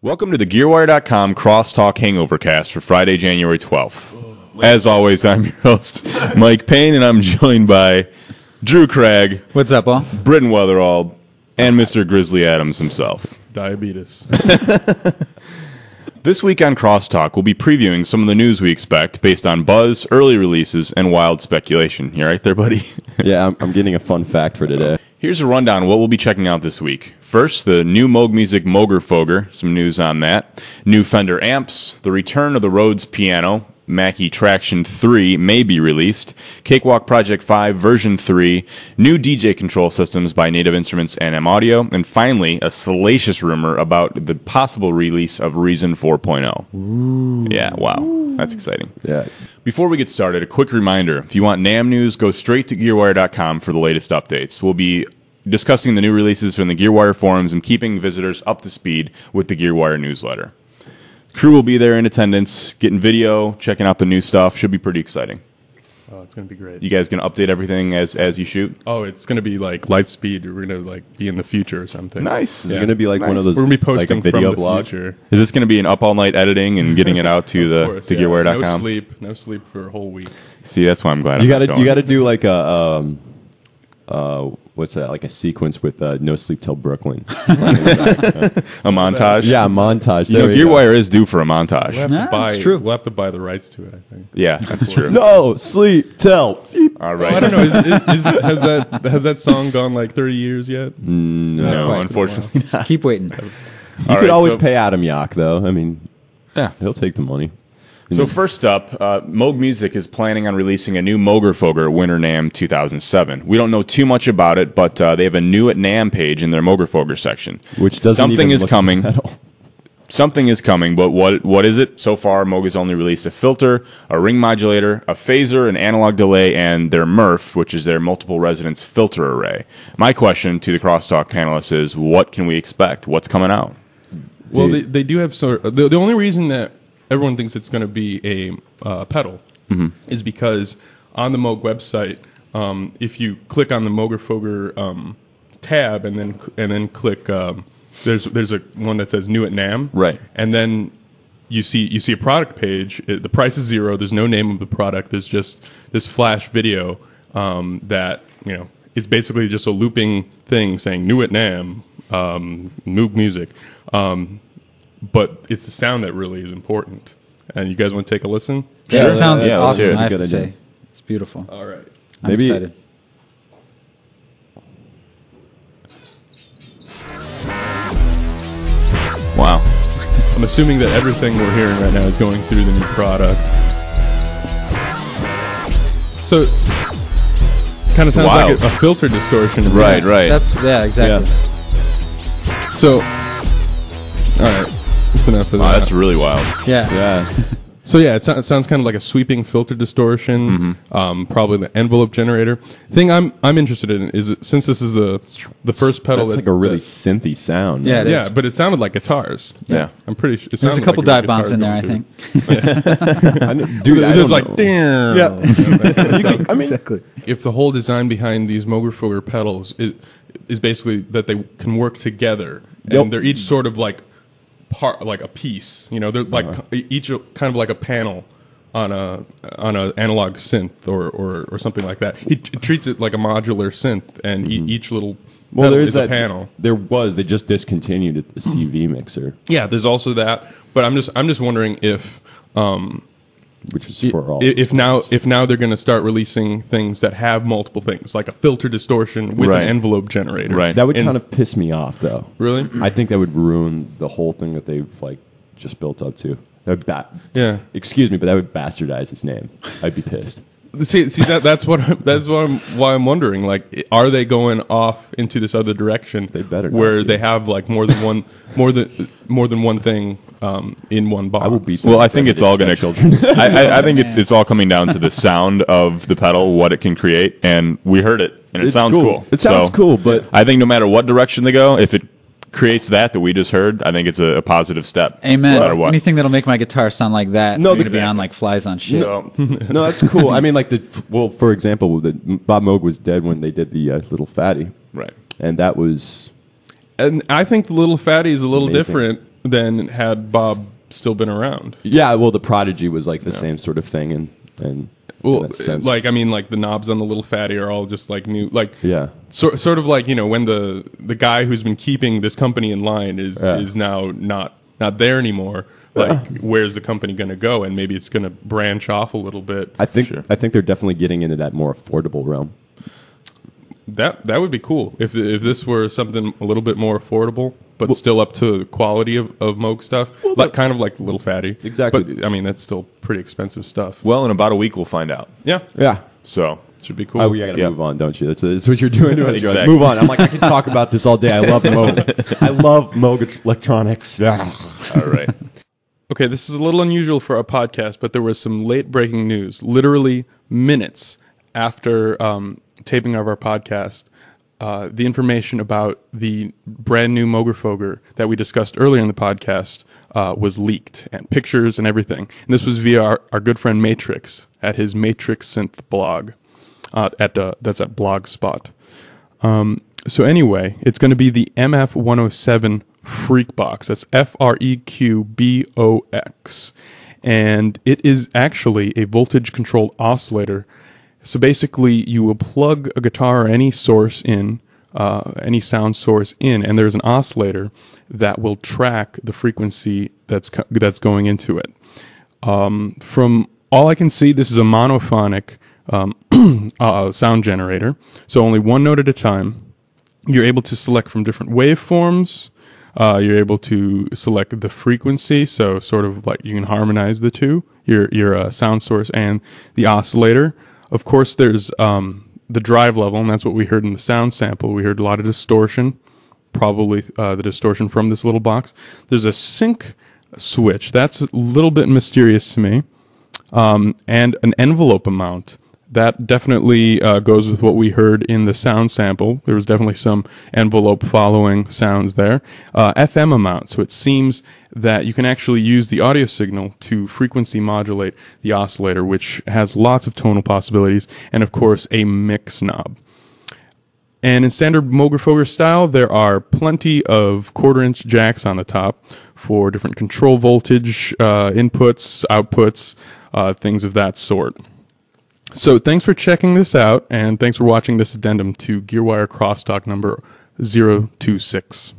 Welcome to the Gearwire.com Crosstalk Hangovercast for Friday, January 12th. As always, I'm your host, Mike Payne, and I'm joined by Drew Craig. What's up, all? Britton Weatherall, and Mr. Grizzly Adams himself. Diabetes. This week on Crosstalk, we'll be previewing some of the news we expect based on buzz, early releases, and wild speculation. You all right there, buddy? Yeah, I'm getting a fun fact for today. Here's a rundown of what we'll be checking out this week. First, the new Moog Music Moogerfooger, some news on that. New Fender amps, the return of the Rhodes piano, Mackie Traction 3 may be released, Cakewalk Project 5 version 3, new DJ control systems by Native Instruments and M Audio, and finally, a salacious rumor about the possible release of Reason 4.0. Ooh. Yeah, wow. That's exciting. Yeah. Before we get started, a quick reminder. If you want NAMM news, go straight to Gearwire.com for the latest updates. We'll be discussing the new releases from the Gearwire forums and keeping visitors up to speed with the Gearwire newsletter. Crew will be there in attendance, getting video, checking out the new stuff. Should be pretty exciting. Oh, it's going to be great. You guys going to update everything as you shoot? Oh, it's going to be like light speed. We're going to like be in the future or something. Nice. Is it going to be like one of those We're going to be posting like a video from the blog? future. Is this going to be an up all night editing and getting it out to the Course, to yeah. Gearwire.com? No sleep for a whole week. See, that's why I'm glad You I'm not going. you got to do like a what's that? Like a sequence with No Sleep Till Brooklyn. a montage? Yeah, a montage. You know, There we go. Gearwire is due for a montage. We'll have Yeah, to buy. it's true. We'll have to buy the rights to it, I think. Yeah, that's true. No sleep till. All Oh, right. I don't know. Has that song gone like 30 years yet? No, quite. unfortunately not. Keep waiting. You All could right, always so- pay Adam Yock though. I mean, Yeah. he'll take the money. So first up, Moog Music is planning on releasing a new Moogerfooger Winter Namm 2007. We don't know too much about it, but they have a new at Namm page in their Moogerfooger section. Which doesn't Something even is look coming. metal. Something is coming, but what is it? So far, Moog has only released a filter, a ring modulator, a phaser, an analog delay, and their MRF, which is their multiple resonance filter array. My question to the Crosstalk panelists is, what can we expect? What's coming out? Well, Dude. they do have the only reason that everyone thinks it's going to be a pedal is because on the Moog website, if you click on the Moogerfooger tab and then click, there's a one that says New at Namm, Right. and then you see a product page. The price is $0. There's no name of the product. There's just this flash video that it's basically just a looping thing saying New at Namm, Moog Music. But it's the sound that really is important. And you guys want to take a listen? Yeah, Sure. it sounds Yeah, let's hear awesome, it. I have Good to idea. say. It's beautiful. All right. I'm Maybe- excited. Wow. I'm assuming that everything we're hearing right now is going through the new product. So, kind of sounds Wild. like a filter distortion. Right, right. Yeah, exactly. So, all right. That's enough of Wow, that. that's really wild. Yeah. Yeah. So yeah, it sounds kind of like a sweeping filter distortion, probably the envelope generator. Thing I'm interested in is since this is the first pedal That's like a really synthy sound. Yeah, it is. but it sounded like guitars. Yeah. I'm pretty sure. There's a couple dive bombs in there, I think. Dude, I There's don't like, know. damn. I mean, Exactly. If the whole design behind these Moogerfooger pedals is basically that they can work together, and Yep. they're each sort of like part, like a piece. They're like each kind of like a panel on a analog synth or something like that. He treats it like a modular synth, and each little pedal there's is that a panel. They just discontinued it, the CV mixer, Yeah, there's also that. But I'm just wondering if. which is for all. If now they're going to start releasing things that have multiple things, like a filter distortion with Right. an envelope generator. Right. That would And- kind of piss me off, though. Really? I think that would ruin the whole thing that they've like just built up to. That would Yeah. Excuse me, but that would bastardize his name. I'd be pissed. See that's why I'm wondering. Like, are they going off into this other direction? They better not where be. they have like more than one thing in one box. I will beat them. Well, I think it's all going to. children. I think it's all coming down to the sound of the pedal, what it can create, and we heard it, and it It's sounds cool. It sounds So, cool, but I think no matter what direction they go, if it creates that we just heard, I think it's a positive step. Amen. No matter what. Anything that'll make my guitar sound like that, No, I'm going to be exactly. on like flies on shit. So no, that's cool. I mean, like for example, Bob Moog was dead when they did the Little Fatty, right. and that was And I think the Little Fatty is a little Amazing. different than had Bob still been around. Yeah, well, the Prodigy was like the same sort of thing, and Well, in that sense. like I mean, like the knobs on the Little Fatty are all just like new, like Yeah. sort of like when the guy who's been keeping this company in line is now not there anymore. Like, where's the company going to go? And maybe it's going to branch off a little bit. I think they're definitely getting into that more affordable realm. That would be cool if this were something a little bit more affordable, but still up to the quality of Moog stuff, like kind of like Little Fatty. Exactly. But I mean, that's still pretty expensive stuff. Well, in about a week we'll find out. Yeah, Yeah. So should be cool. Oh, yeah, I gotta move on, don't you? That's what you're doing to us. You're like, Exactly. move on. I'm like, I can talk about this all day. I love Moog. I love Moog electronics. all right. Okay, this is a little unusual for a podcast, but there was some late breaking news, literally minutes after taping of our podcast. The information about the brand new Moogerfooger that we discussed earlier in the podcast was leaked, and pictures and everything. And this was via our good friend Matrix at his Matrix Synth blog. That's at Blogspot. So anyway, it's going to be the MF107 Freakbox. That's FREQBOX. And it is actually a voltage-controlled oscillator. So basically, you will plug a guitar or any source in, any sound source in, and there's an oscillator that will track the frequency that's going into it. From all I can see, this is a monophonic sound generator. So only one note at a time. You're able to select from different waveforms. You're able to select the frequency, so sort of like you can harmonize the two, your sound source and the oscillator. Of course, there's the drive level, and that's what we heard in the sound sample. We heard a lot of distortion, probably the distortion from this little box. There's a sync switch. That's a little bit mysterious to me. And an envelope amount. That definitely goes with what we heard in the sound sample. There was definitely some envelope following sounds there. FM amount. So it seems that you can actually use the audio signal to frequency modulate the oscillator, which has lots of tonal possibilities, and of course a mix knob. And in standard Moogerfooger style, there are plenty of quarter-inch jacks on the top for different control voltage inputs, outputs, things of that sort. So thanks for checking this out, and thanks for watching this addendum to Gearwire Crosstalk number 026.